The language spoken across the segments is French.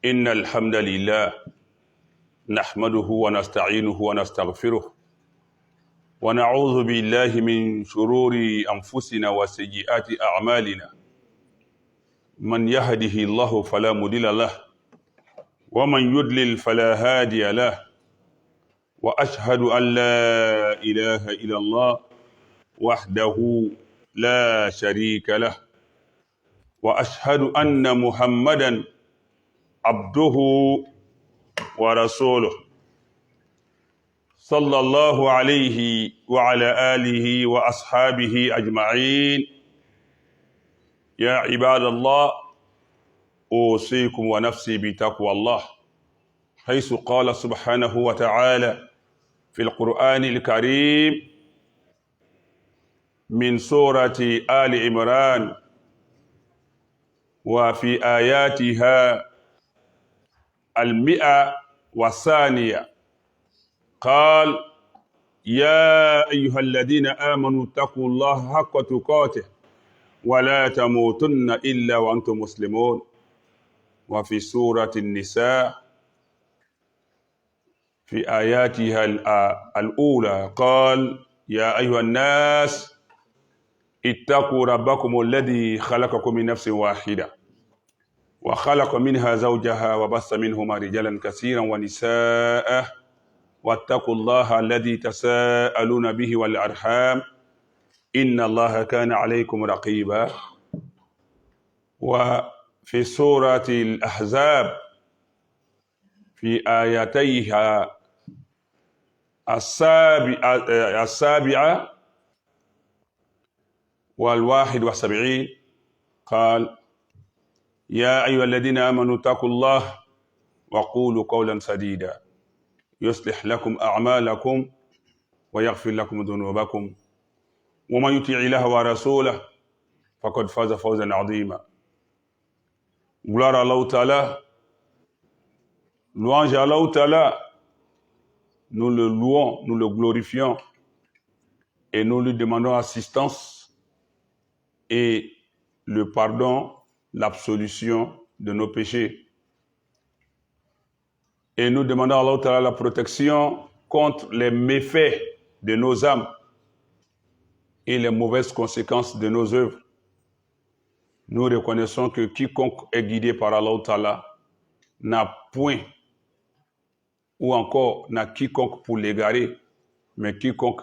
إن الحمد لله نحمده ونستعينه ونستغفره ونعوذ بالله من شرور أنفسنا وسيئات أعمالنا من يهده الله فلا مضل له ومن يضلل فلا هادي له وأشهد أن لا إله إلا الله وحده لا شريك له وأشهد أن محمدا عبده ورسوله صلى الله عليه وعلى آله وأصحابه أجمعين. يا عباد الله أوصيكم ونفسي بتقوى الله، حيث قال سبحانه وتعالى في القرآن الكريم من سورة آل عمران وفي آياتها 102 قال: يا أيها الذين آمنوا اتقوا الله حق تقاته ولا تموتن إلا وأنتم مسلمون. وفي سورة النساء في آياتها الأولى قال: يا أيها الناس اتقوا ربكم الذي خلقكم من نفس واحدة وخلق منها زوجها وبث منهما رجالا كثيرا ونساء واتقوا الله الذي تساءلون به والأرحام إن الله كان عليكم رقيبا. وفي سورة الأحزاب في آياتيها 7 و71 قال: يا أيها الذين آمنوا اتقوا الله وقولوا قولا سديدا يصلح لكم أعمالكم ويغفر لكم ذنوبكم ومن يطع الله ورسوله فقد فاز فوزا عظيما. Gloire à Allah Ta'ala, louange à Allah Ta'ala, nous le louons, nous le glorifions et nous lui demandons assistance et le pardon, l'absolution de nos péchés. Et nous demandons à Allah Ta'ala la protection contre les méfaits de nos âmes et les mauvaises conséquences de nos œuvres. Nous reconnaissons que quiconque est guidé par Allah Ta'ala n'a point ou encore n'a quiconque pour l'égarer, mais quiconque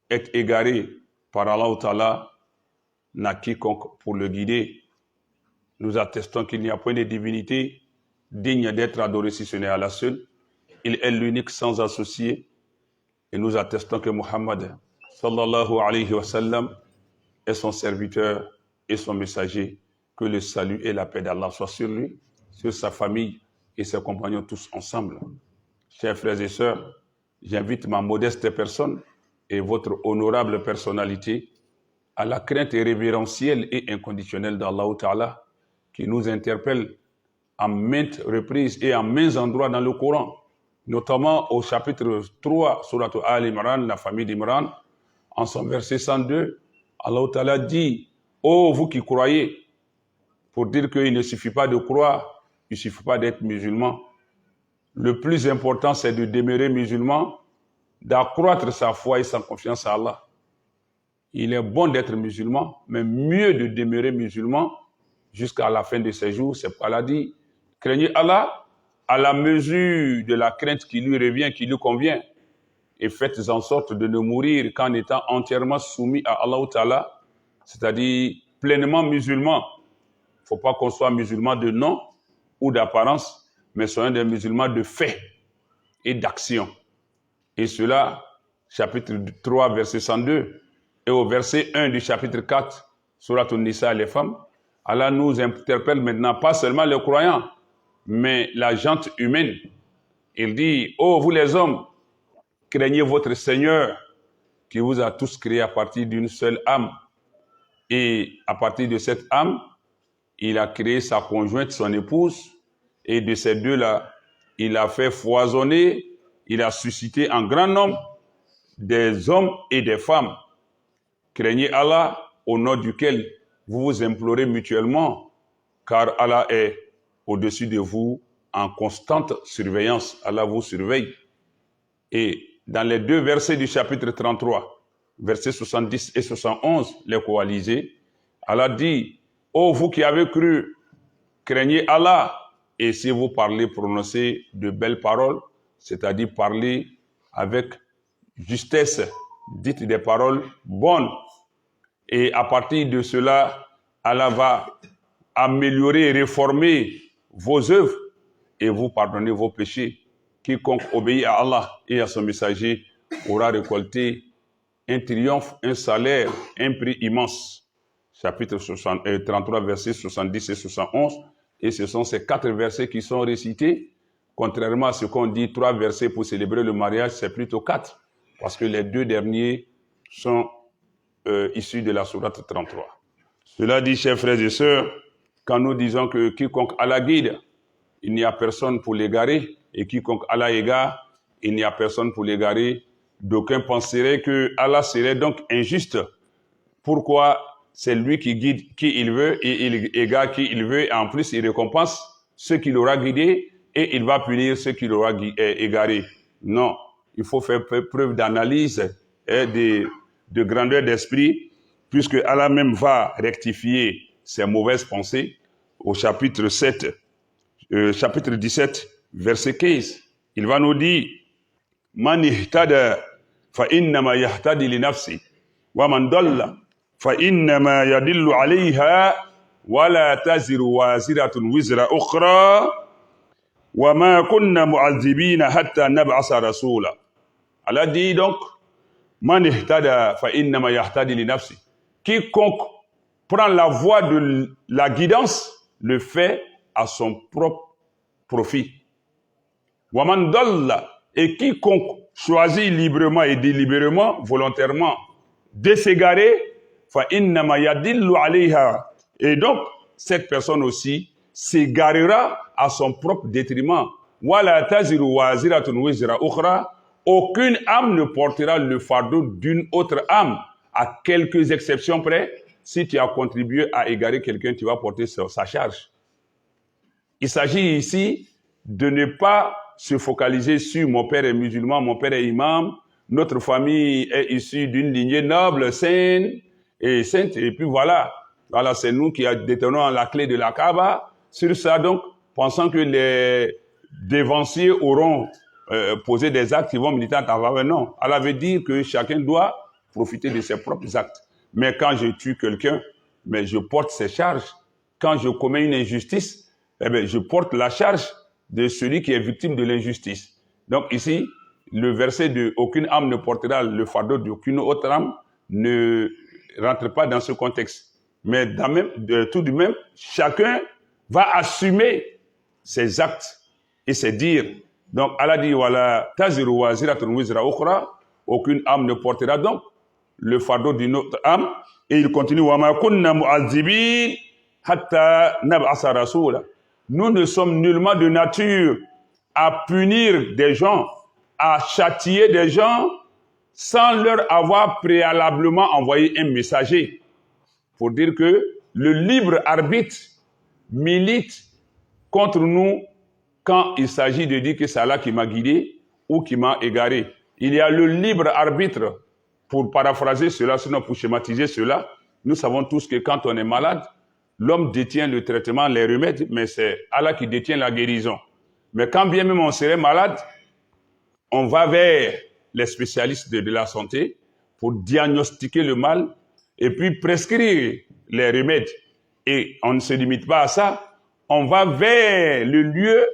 est égaré par Allah Ta'ala n'a quiconque pour le guider. Nous attestons qu'il n'y a point de divinité digne d'être adoré si ce n'est Allah seul. Il est l'unique sans associé. Et nous attestons que Muhammad sallallahu alayhi wa sallam est son serviteur et son messager. Que le salut et la paix d'Allah soient sur lui, sur sa famille et ses compagnons tous ensemble. Chers frères et sœurs, j'invite ma modeste personne et votre honorable personnalité à la crainte révérentielle et inconditionnelle d'Allah Ta'ala qui nous interpelle à maintes reprises et à maints endroits dans le Coran, notamment au chapitre 3, Surat Al Imran, la famille d'Imran, en son verset 102, Allah Ta'ala dit: ô vous qui croyez, pour dire qu'il ne suffit pas de croire, il ne suffit pas d'être musulman. Le plus important, c'est de demeurer musulman, d'accroître sa foi et sa confiance à Allah. Il est bon d'être musulman, mais mieux de demeurer musulman jusqu'à la fin de ses jours. C'est pourquoi Allah dit: craignez Allah à la mesure de la crainte qui lui revient, qui lui convient, et faites en sorte de ne mourir qu'en étant entièrement soumis à Allah Ta'ala, c'est-à-dire pleinement musulman. Il ne faut pas qu'on soit musulman de nom ou d'apparence, mais soyons des musulmans de fait et d'action. Et cela, chapitre 3, verset 102, et au verset 1 du chapitre 4, Surat An-Nisa, les femmes, Allah nous interpelle maintenant pas seulement les croyants, mais la gente humaine. Il dit: ô vous les hommes, craignez votre Seigneur qui vous a tous créés à partir d'une seule âme. Et à partir de cette âme, il a créé sa conjointe, son épouse, et de ces deux-là, il a fait foisonner, il a suscité en grand nombre des hommes et des femmes. Craignez Allah, au nom duquel vous vous implorez mutuellement, car Allah est au-dessus de vous en constante surveillance. Allah vous surveille. Et dans les 2 versets du chapitre 33, versets 70 et 71, les coalisés, Allah dit, « Ô vous qui avez cru, craignez Allah, et si vous parlez, prononcez de belles paroles, c'est-à-dire parlez avec justesse, dites des paroles bonnes. Et à partir de cela, Allah va améliorer et réformer vos œuvres et vous pardonner vos péchés. Quiconque obéit à Allah et à son messager aura récolté un triomphe, un salaire, un prix immense. » Chapitre 33, versets 70 et 71. Et ce sont ces 4 versets qui sont récités. Contrairement à ce qu'on dit, 3 versets pour célébrer le mariage, c'est plutôt 4. Parce que les 2 derniers sont issus de la sourate 33. Cela dit, chers frères et sœurs, quand nous disons que quiconque Allah guide, il n'y a personne pour l'égarer, et quiconque Allah égare, il n'y a personne pour l'égarer, d'aucuns penseraient que Allah serait donc injuste. Pourquoi? C'est lui qui guide qui il veut et il égare qui il veut, et en plus il récompense ceux qu'il aura guidés et il va punir ceux qu'il aura égarés. Non, il faut faire preuve d'analyse et de grandeur d'esprit, puisque Allah même va rectifier ses mauvaises pensées. Au chapitre 7, chapitre 17, verset 15, il va nous dire « Man ihtada fa innama yahtadi li nafsi wa man dalla fa innama yadillu alayha wa la taziru waziratun wizra ukhra wa ma kunna mu'adhibina hatta nab'asa rasula » Allah dit donc « Man ihtada fa innama yahtadi li nafsi » Quiconque prend la voie de la guidance le fait à son propre profit. Waman dalla, et quiconque choisit librement et délibérément, volontairement, de s'égarer, fa innama yadillu alayha. Et donc, cette personne aussi s'égarera à son propre détriment. Wala taziru waziratun wizra ukhra. Aucune âme ne portera le fardeau d'une autre âme. À quelques exceptions près, si tu as contribué à égarer quelqu'un, tu vas porter sa charge. Il s'agit ici de ne pas se focaliser sur mon père est musulman, mon père est imam, notre famille est issue d'une lignée noble, sainte, et puis voilà, c'est nous qui détenons la clé de la Kaaba. Sur ça, donc, pensant que les dévanciers auront posé des actes qui vont militer en ta faveur, non. Allah veut dire que chacun doit profiter de ses propres actes. Mais quand je tue quelqu'un, mais je porte ses charges. Quand je commets une injustice, eh bien, je porte la charge de celui qui est victime de l'injustice. Donc ici, le verset de « aucune âme ne portera le fardeau d'aucune autre âme » ne rentre pas dans ce contexte. Mais tout de même, chacun va assumer ses actes et ses dires. Donc Allah dit « Wala taziru waziratun wizra ukhra » aucune âme ne portera donc le fardeau d'une autre âme. Et il continue « Wa ma kunna mu'adhibin hatta nab'asa rasula » Nous ne sommes nullement de nature à punir des gens, à châtier des gens, sans leur avoir préalablement envoyé un messager. Pour dire que le libre arbitre milite contre nous quand il s'agit de dire que c'est Allah qui m'a guidé ou qui m'a égaré. Il y a le libre arbitre, pour paraphraser cela, sinon pour schématiser cela. Nous savons tous que quand on est malade, l'homme détient le traitement, les remèdes, mais c'est Allah qui détient la guérison. Mais quand bien même on serait malade, on va vers les spécialistes de la santé pour diagnostiquer le mal et puis prescrire les remèdes. Et on ne se limite pas à ça, on va vers le lieu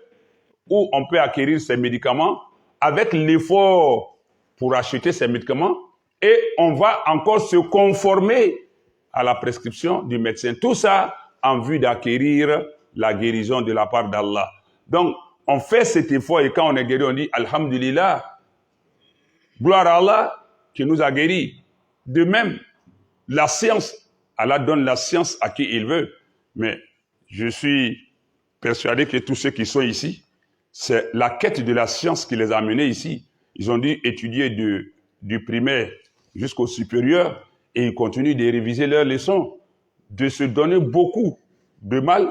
où on peut acquérir ces médicaments avec l'effort pour acheter ces médicaments et on va encore se conformer à la prescription du médecin. Tout ça en vue d'acquérir la guérison de la part d'Allah. Donc, on fait cet effort et quand on est guéri, on dit « Alhamdulillah, gloire à Allah qui nous a guéris ». De même, la science, Allah donne la science à qui il veut. Mais je suis persuadé que tous ceux qui sont ici, c'est la quête de la science qui les a amenés ici. Ils ont dû étudier du primaire jusqu'au supérieur et ils continuent de réviser leurs leçons, de se donner beaucoup de mal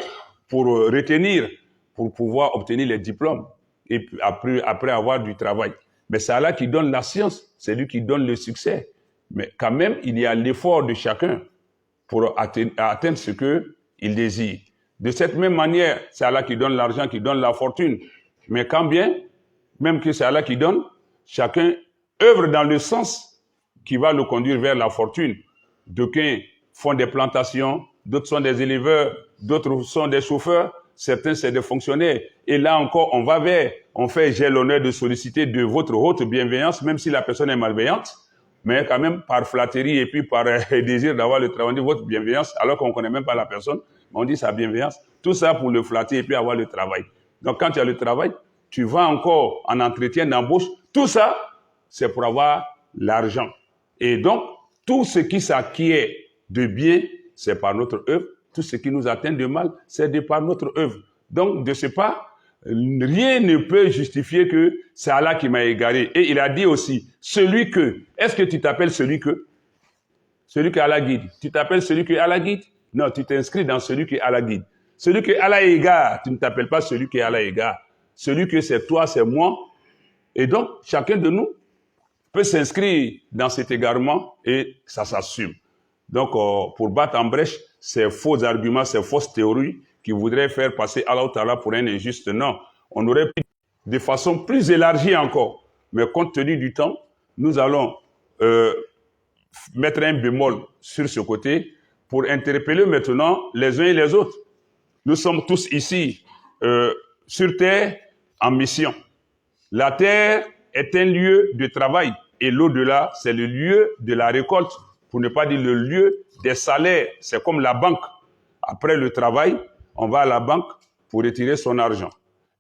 pour retenir pour pouvoir obtenir les diplômes et après avoir du travail. Mais c'est Allah qui donne la science, c'est lui qui donne le succès. Mais quand même, il y a l'effort de chacun pour atteindre ce qu'il désire. De cette même manière, c'est Allah qui donne l'argent, qui donne la fortune. Mais quand bien, même que c'est Allah qui donne, chacun œuvre dans le sens qui va le conduire vers la fortune. D'aucuns font des plantations, d'autres sont des éleveurs, d'autres sont des chauffeurs, certains c'est des fonctionnaires. Et là encore, on va vers, j'ai l'honneur de solliciter de votre haute bienveillance, même si la personne est malveillante, mais quand même par flatterie et puis par désir d'avoir le travail de votre bienveillance, alors qu'on ne connaît même pas la personne, on dit sa bienveillance. Tout ça pour le flatter et puis avoir le travail. Donc quand tu as le travail, tu vas encore en entretien d'embauche. Tout ça, c'est pour avoir l'argent. Et donc, tout ce qui s'acquiert de bien, c'est par notre œuvre. Tout ce qui nous atteint de mal, c'est de par notre œuvre. Donc, de ce pas, rien ne peut justifier que c'est Allah qui m'a égaré. Et il a dit aussi, celui que, est-ce que tu t'appelles celui que? Celui que Allah guide. Tu t'appelles celui que Allah guide? Non, tu t'inscris dans celui que Allah guide. Celui que Allah égare, tu ne t'appelles pas celui que Allah égare. Celui que c'est toi, c'est moi. Et donc, chacun de nous peut s'inscrire dans cet égarement et ça s'assume. Donc, pour battre en brèche ces faux arguments, ces fausses théories qui voudraient faire passer Allah Ta'ala pour un injuste, non. On aurait pu de façon plus élargie encore. Mais compte tenu du temps, nous allons mettre un bémol sur ce côté pour interpeller maintenant les uns et les autres. Nous sommes tous ici sur terre en mission. La terre est un lieu de travail et l'au-delà, c'est le lieu de la récolte, pour ne pas dire le lieu des salaires. C'est comme la banque. Après le travail, on va à la banque pour retirer son argent.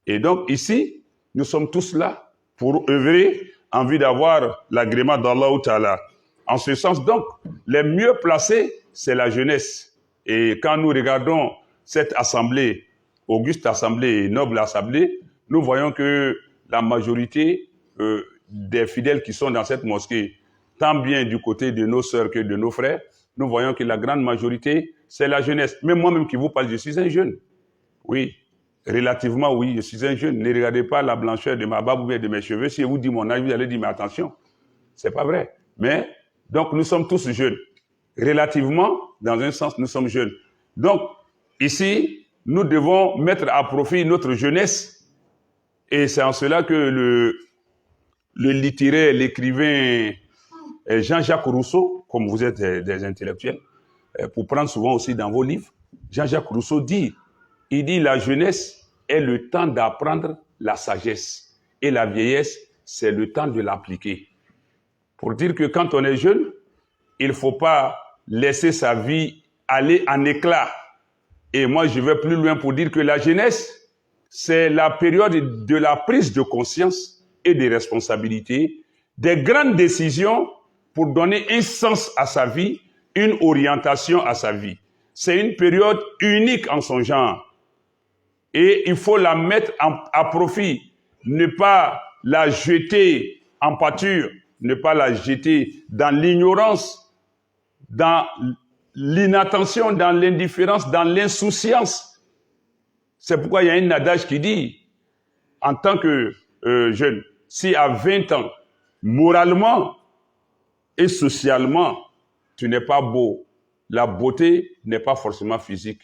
Et donc ici, nous sommes tous là pour œuvrer en vue d'avoir l'agrément d'Allah Ta'ala. En ce sens donc, les mieux placés, c'est la jeunesse. Et quand nous regardons cette assemblée, auguste assemblée et noble assemblée, nous voyons que la majorité des fidèles qui sont dans cette mosquée, tant bien du côté de nos sœurs que de nos frères, nous voyons que la grande majorité, c'est la jeunesse. Même moi-même qui vous parle, je suis un jeune. Oui, relativement oui, je suis un jeune. Ne regardez pas la blancheur de ma barbe ou bien de mes cheveux. Si je vous dis mon âge, vous allez dire, mais attention, c'est pas vrai. Mais, donc nous sommes tous jeunes. Relativement, dans un sens, nous sommes jeunes. Donc, ici, nous devons mettre à profit notre jeunesse. Et c'est en cela que le littéraire, l'écrivain Jean-Jacques Rousseau, comme vous êtes des intellectuels, pour prendre souvent aussi dans vos livres, Jean-Jacques Rousseau dit, il dit la jeunesse est le temps d'apprendre la sagesse et la vieillesse, c'est le temps de l'appliquer. Pour dire que quand on est jeune, il ne faut pas laisser sa vie aller en éclat. Et moi, je vais plus loin pour dire que la jeunesse, c'est la période de la prise de conscience et des responsabilités, des grandes décisions pour donner un sens à sa vie, une orientation à sa vie. C'est une période unique en son genre. Et il faut la mettre à profit, ne pas la jeter en pâture, ne pas la jeter dans l'ignorance, dans l'inattention, dans l'indifférence, dans l'insouciance. C'est pourquoi il y a un adage qui dit, en tant que jeune, si à 20 ans, moralement et socialement, tu n'es pas beau, la beauté n'est pas forcément physique.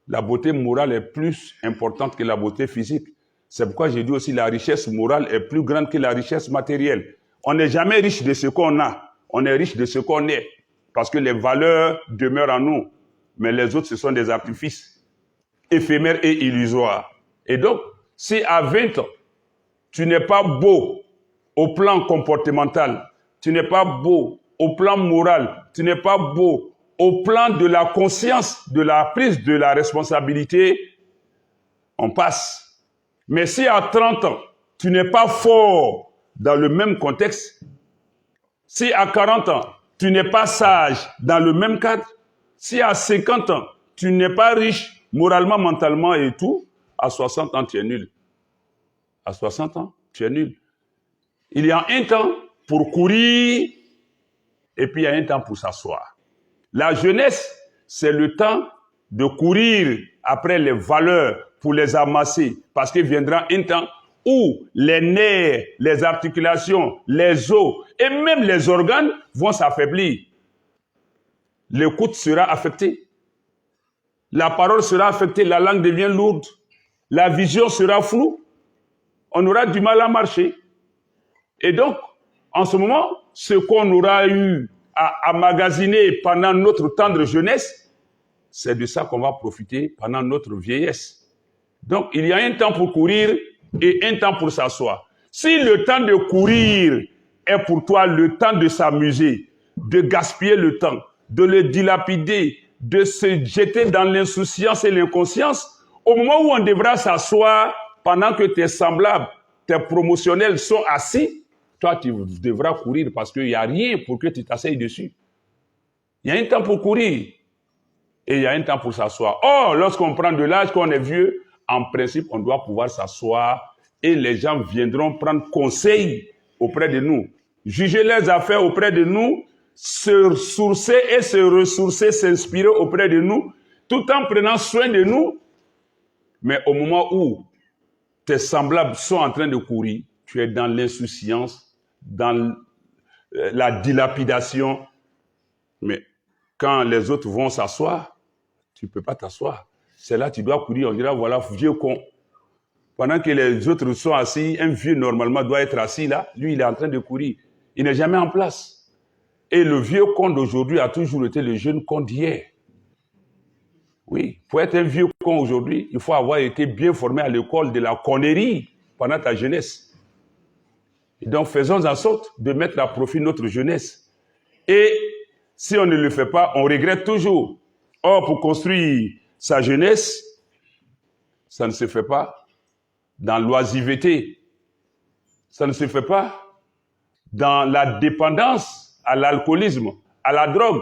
La beauté morale est plus importante que la beauté physique. C'est pourquoi j'ai dit aussi la richesse morale est plus grande que la richesse matérielle. On n'est jamais riche de ce qu'on a, on est riche de ce qu'on est. Parce que les valeurs demeurent en nous. Mais les autres, ce sont des artifices éphémères et illusoires. Et donc, si à 20 ans, tu n'es pas beau au plan comportemental, tu n'es pas beau au plan moral, tu n'es pas beau au plan de la conscience, de la prise de la responsabilité, on passe. Mais si à 30 ans, tu n'es pas fort dans le même contexte, si à 40 ans, tu n'es pas sage dans le même cadre, si à 50 ans, tu n'es pas riche moralement, mentalement et tout, à 60 ans, tu es nul. À 60 ans, tu es nul. Il y a un temps pour courir et puis il y a un temps pour s'asseoir. La jeunesse, c'est le temps de courir après les valeurs, pour les amasser, parce qu'il viendra un temps où les nerfs, les articulations, les os et même les organes vont s'affaiblir. L'écoute sera affectée. La parole sera affectée, la langue devient lourde. La vision sera floue. On aura du mal à marcher. Et donc, en ce moment, ce qu'on aura eu à magasiner pendant notre tendre jeunesse, c'est de ça qu'on va profiter pendant notre vieillesse. Donc, il y a un temps pour courir et un temps pour s'asseoir. Si le temps de courir est pour toi le temps de s'amuser, de gaspiller le temps, de le dilapider, de se jeter dans l'insouciance et l'inconscience, au moment où on devra s'asseoir pendant que tes semblables, tes promotionnels sont assis, toi tu devras courir parce qu'il n'y a rien pour que tu t'asseyes dessus. Il y a un temps pour courir et il y a un temps pour s'asseoir. Or, lorsqu'on prend de l'âge, qu'on est vieux, en principe, on doit pouvoir s'asseoir et les gens viendront prendre conseil auprès de nous, juger leurs affaires auprès de nous, se ressourcer et se ressourcer, s'inspirer auprès de nous, tout en prenant soin de nous. Mais au moment où tes semblables sont en train de courir, tu es dans l'insouciance, dans la dilapidation. Mais quand les autres vont s'asseoir, tu ne peux pas t'asseoir. C'est là que tu dois courir, on dira, voilà, vieux con. Pendant que les autres sont assis, un vieux, normalement, doit être assis là. Lui, il est en train de courir. Il n'est jamais en place. Et le vieux con d'aujourd'hui a toujours été le jeune con d'hier. Oui, pour être un vieux con aujourd'hui, il faut avoir été bien formé à l'école de la connerie pendant ta jeunesse. Et donc, faisons en sorte de mettre à profit notre jeunesse. Et si on ne le fait pas, on regrette toujours. Or, pour construire sa jeunesse, ça ne se fait pas dans l'oisiveté. Ça ne se fait pas dans la dépendance à l'alcoolisme, à la drogue.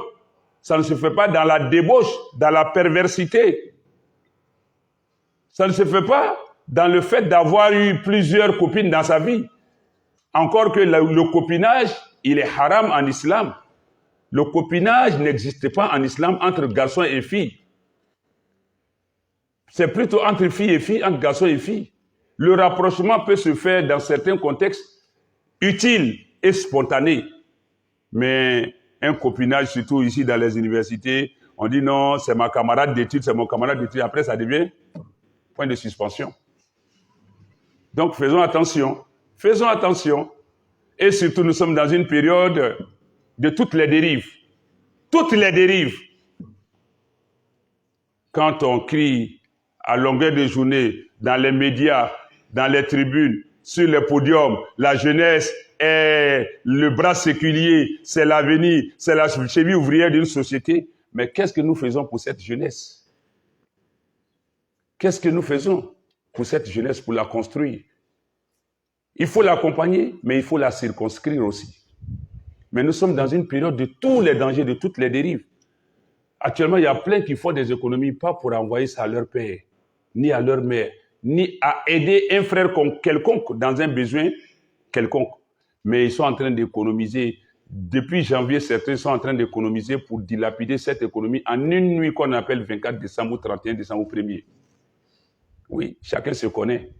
Ça ne se fait pas dans la débauche, dans la perversité. Ça ne se fait pas dans le fait d'avoir eu plusieurs copines dans sa vie. Encore que le copinage, il est haram en islam. Le copinage n'existe pas en islam entre garçons et filles. C'est plutôt entre filles et filles, entre garçons et filles. Le rapprochement peut se faire dans certains contextes utiles et spontanés. Mais un copinage, surtout ici dans les universités, on dit non, c'est ma camarade d'études, c'est mon camarade d'études. Après, ça devient point de suspension. Donc, faisons attention. Faisons attention. Et surtout, nous sommes dans une période de toutes les dérives. Toutes les dérives. Quand on crie à longueur de journée, dans les médias, dans les tribunes, sur les podiums, la jeunesse est le bras séculier, c'est l'avenir, c'est la cheville ouvrière d'une société. Mais qu'est-ce que nous faisons pour cette jeunesse? Qu'est-ce que nous faisons pour cette jeunesse, pour la construire? Il faut l'accompagner, mais il faut la circonscrire aussi. Mais nous sommes dans une période de tous les dangers, de toutes les dérives. Actuellement, il y a plein qui font des économies, pas pour envoyer ça à leur père, ni à leur mère, ni à aider un frère quelconque dans un besoin quelconque. Mais ils sont en train d'économiser. Depuis janvier, certains sont en train d'économiser pour dilapider cette économie en une nuit qu'on appelle 24 décembre ou 31 décembre ou 1er. Oui, chacun se connaît.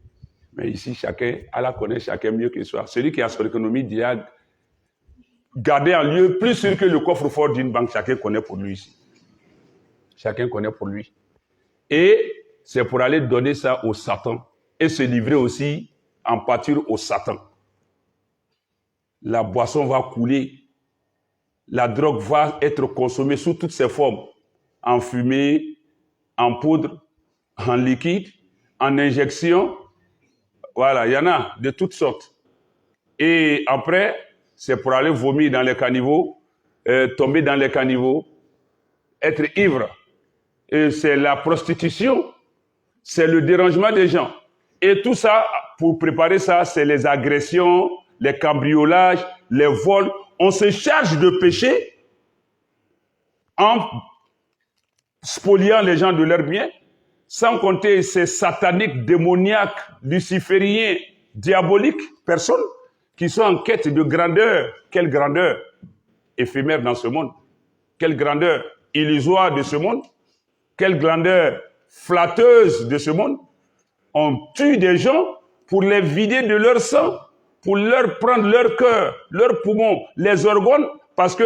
Mais ici, chacun, Allah connaît chacun mieux que soi. Celui qui a son économie d'IA, gardé en lieu plus sûr que le coffre-fort d'une banque, chacun connaît pour lui ici. Chacun connaît pour lui. Et c'est pour aller donner ça au Satan et se livrer aussi en pâture au Satan. La boisson va couler, la drogue va être consommée sous toutes ses formes, en fumée, en poudre, en liquide, en injection. Voilà, il y en a de toutes sortes. Et après, c'est pour aller vomir dans les caniveaux, tomber dans les caniveaux, être ivre. Et c'est la prostitution, c'est le dérangement des gens. Et tout ça, pour préparer ça, c'est les agressions, les cambriolages, les vols. On se charge de péché en spoliant les gens de leurs biens, sans compter ces sataniques, démoniaques, lucifériens, diaboliques personnes qui sont en quête de grandeur. Quelle grandeur éphémère dans ce monde. Quelle grandeur illusoire de ce monde. Quelle grandeur flatteuse de ce monde. On tue des gens pour les vider de leur sang, pour leur prendre leur cœur, leurs poumons, les organes, parce qu'il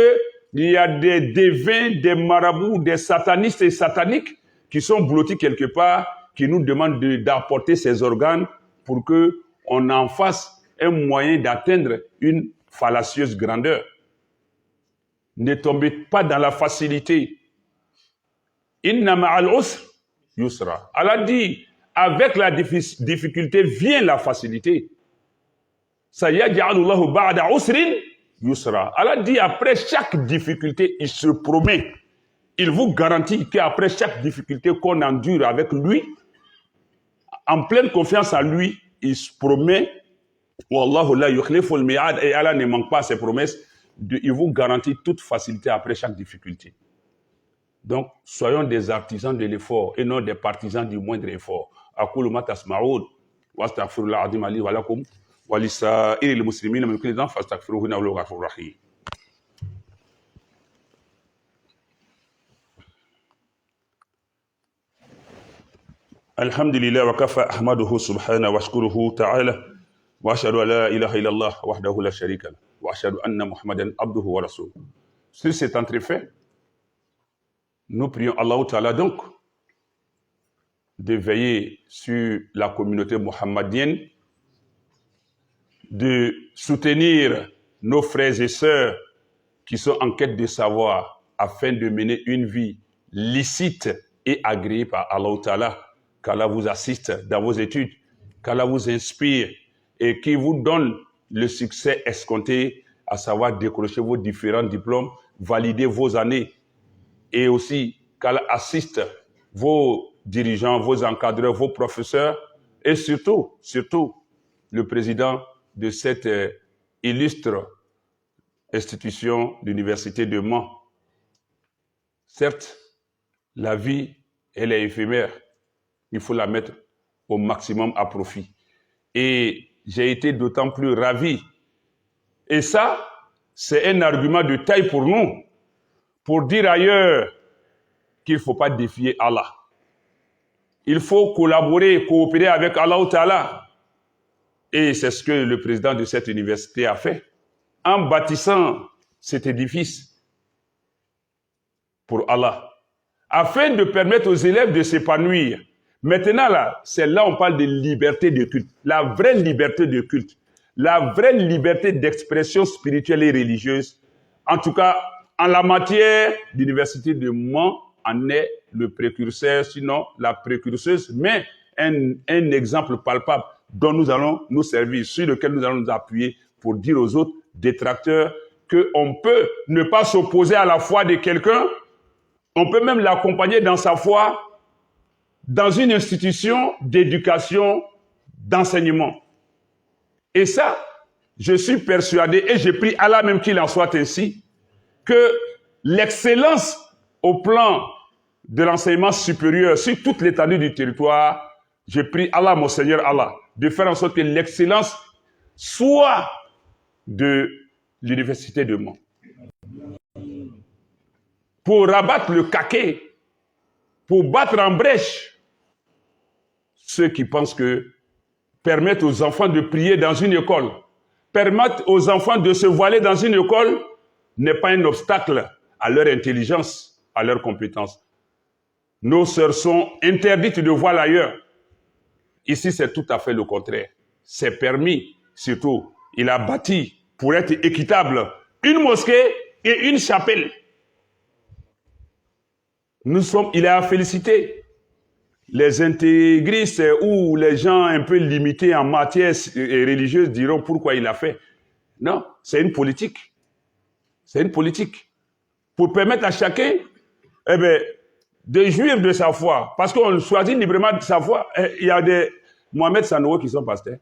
y a des devins, des marabouts, des satanistes et sataniques qui sont blottis quelque part, qui nous demandent d'apporter ces organes pour qu'on en fasse un moyen d'atteindre une fallacieuse grandeur. Ne tombez pas dans la facilité. Inna ma'al usr yusra. Allah dit, avec la difficulté vient la facilité. Sayaj'alullahu ba'da usrin yusra. Allah dit, après chaque difficulté, il se promet. Il vous garantit qu'après chaque difficulté qu'on endure avec lui, en pleine confiance en lui, il se promet, Wallahu la yukhliful mi'ad, et Allah ne manque pas à ses promesses, il vous garantit toute facilité après chaque difficulté. Donc, soyons des artisans de l'effort et non des partisans du moindre effort. Aqulu ma tasma'un wa astaghfirullah azim li wa lakum wa lisa'iril muslimina min kulli dhanbin fastaghfiruhu innahu huwal ghafurur rahim. Alhamdulillah wa kafa ahmaduhu subhanahu wa shkuruhu ta'ala wa ashhadu an la ilaha illallah wahdahu la sharika lahu wa ashhadu anna Muhammadan abduhu wa rasuluhu. Sur cet entrefait, nous prions Allah Ta'ala donc de veiller sur la communauté mohammedienne, de soutenir nos frères et sœurs qui sont en quête de savoir afin de mener une vie licite et agréée par Allah Ta'ala, qu'Allah vous assiste dans vos études, qu'Allah vous inspire et qui vous donne le succès escompté, à savoir décrocher vos différents diplômes, valider vos années et aussi qu'Allah assiste vos dirigeants, vos encadreurs, vos professeurs et surtout le président de cette illustre institution, l'Université de Mans. Certes, la vie, elle est éphémère. Il faut la mettre au maximum à profit. Et j'ai été d'autant plus ravi. Et ça, c'est un argument de taille pour nous, pour dire ailleurs qu'il ne faut pas défier Allah. Il faut collaborer, coopérer avec Allah Ta'ala. Et c'est ce que le président de cette université a fait, en bâtissant cet édifice pour Allah, afin de permettre aux élèves de s'épanouir. Maintenant, là, c'est là on parle de liberté de culte, la vraie liberté de culte, la vraie liberté d'expression spirituelle et religieuse. En tout cas, en la matière, l'université de Mans en est le précurseur, sinon la précurseuse, mais un exemple palpable dont nous allons nous servir, sur lequel nous allons nous appuyer pour dire aux autres détracteurs qu'on peut ne pas s'opposer à la foi de quelqu'un, on peut même l'accompagner dans sa foi, dans une institution d'éducation, d'enseignement. Et ça, je suis persuadé, et j'ai pris Allah même qu'il en soit ainsi, que l'excellence au plan de l'enseignement supérieur sur toute l'étendue du territoire, j'ai pris Allah, mon Seigneur Allah, de faire en sorte que l'excellence soit de l'université de Mans. Pour rabattre le caquet, pour battre en brèche ceux qui pensent que permettre aux enfants de prier dans une école, permettre aux enfants de se voiler dans une école n'est pas un obstacle à leur intelligence, à leurs compétences. Nos sœurs sont interdites de voile ailleurs. Ici, c'est tout à fait le contraire. C'est permis, surtout, il a bâti pour être équitable une mosquée et une chapelle. Il a félicité. Les intégristes ou les gens un peu limités en matière religieuse diront pourquoi il a fait. Non, c'est une politique. C'est une politique. Pour permettre à chacun de jouir de sa foi. Parce qu'on choisit librement de sa foi. Il y a des Mohamed Sanogo qui sont pasteurs.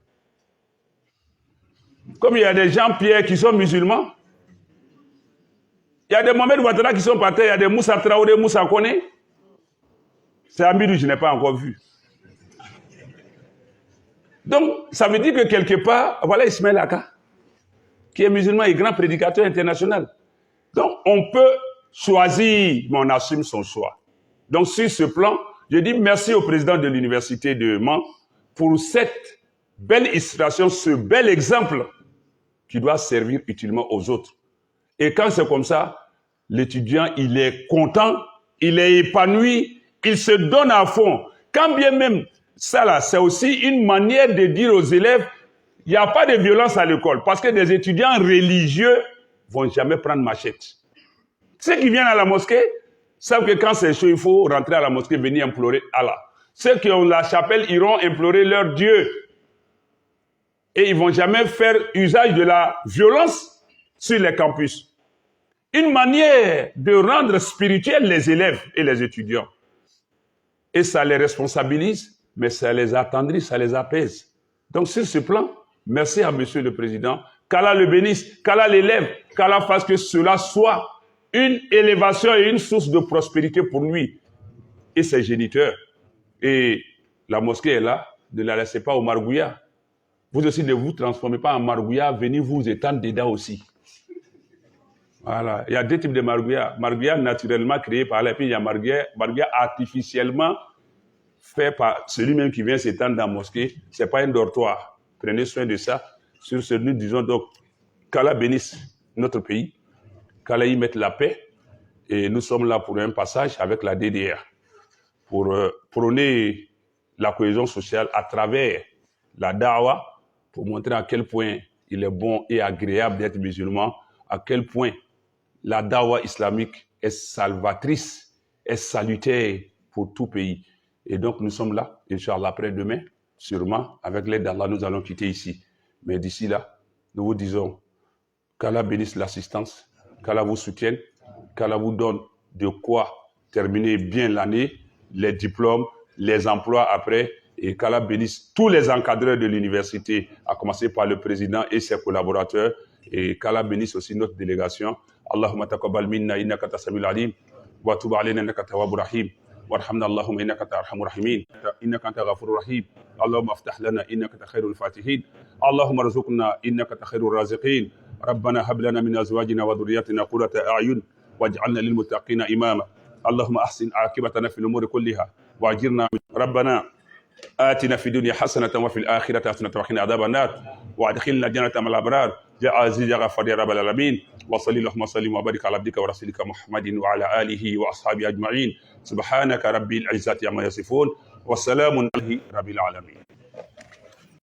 Comme il y a des Jean-Pierre qui sont musulmans. Il y a des Mohamed Ouattara qui sont pasteurs. Il y a des Moussa Traoré, Moussa Kone. C'est Amidou, je n'ai pas encore vu. Donc, ça veut dire que quelque part, voilà Ismaël Aka, qui est musulman et grand prédicateur international. Donc, on peut choisir, mais on assume son choix. Donc, sur ce plan, je dis merci au président de l'université de Mans pour cette belle illustration, ce bel exemple qui doit servir utilement aux autres. Et quand c'est comme ça, l'étudiant, il est content, il est épanoui, il se donne à fond. Quand bien même, ça là, c'est aussi une manière de dire aux élèves, il n'y a pas de violence à l'école, parce que des étudiants religieux vont jamais prendre machette. Ceux qui viennent à la mosquée savent que quand c'est chaud, il faut rentrer à la mosquée, venir implorer Allah. Ceux qui ont la chapelle iront implorer leur Dieu. Et ils ne vont jamais faire usage de la violence sur les campus. Une manière de rendre spirituels les élèves et les étudiants. Et ça les responsabilise, mais ça les attendrit, ça les apaise. Donc sur ce plan, merci à Monsieur le Président, qu'Allah le bénisse, qu'Allah l'élève, qu'Allah fasse que cela soit une élévation et une source de prospérité pour lui et ses géniteurs. Et la mosquée est là, ne la laissez pas au margouillat. Vous aussi ne vous transformez pas en margouillat, venez vous étendre dedans aussi. Voilà, il y a deux types de margouillat. Margouillat naturellement créé par là, et puis il y a margouillat artificiellement fait par celui-même qui vient s'étendre dans la mosquée. Ce n'est pas un dortoir. Prenez soin de ça. Sur ce, nous disons donc qu'Allah bénisse notre pays, qu'Allah y mette la paix. Et nous sommes là pour un passage avec la DDR, pour prôner la cohésion sociale à travers la da'wa, pour montrer à quel point il est bon et agréable d'être musulman, à quel point la da'wa islamique est salvatrice, est salutaire pour tout pays. Et donc nous sommes là, Inch'Allah, après-demain, sûrement, avec l'aide d'Allah, nous allons quitter ici. Mais d'ici là, nous vous disons qu'Allah bénisse l'assistance, qu'Allah vous soutienne, qu'Allah vous donne de quoi terminer bien l'année, les diplômes, les emplois après, et qu'Allah bénisse tous les encadreurs de l'université, à commencer par le président et ses collaborateurs, et qu'Allah bénisse aussi notre délégation. Allahumma taqabbal minna innaka anta samiul alim wa tub alayna innaka tawwabur rahim warhamna Allahumma innaka anta arhamur rahimin innaka anta ghafurur rahim. Allahumma aftah lana innaka anta khairul fatihin. Allahumma arzuqna innaka anta khairur raziqin. ربنا هب لنا من ازواجنا وذرياتنا قرة اعين واجعلنا للمتقين اماما. اللهم احسن عاقبتنا في الامور كلها واجرنا. ربنا آتنا في الدنيا حسنة وفي الآخرة حسنة وقنا عذاب النار وادخلنا جنة مع الأبرار يا عزيز يا غفار يا رب العالمين. وصل اللهم وسلم وبارك على عبدك ورسولك محمد وعلى آله وأصحابه أجمعين. سبحانك رب العزة عما يصفون والسلام على رب العالمين.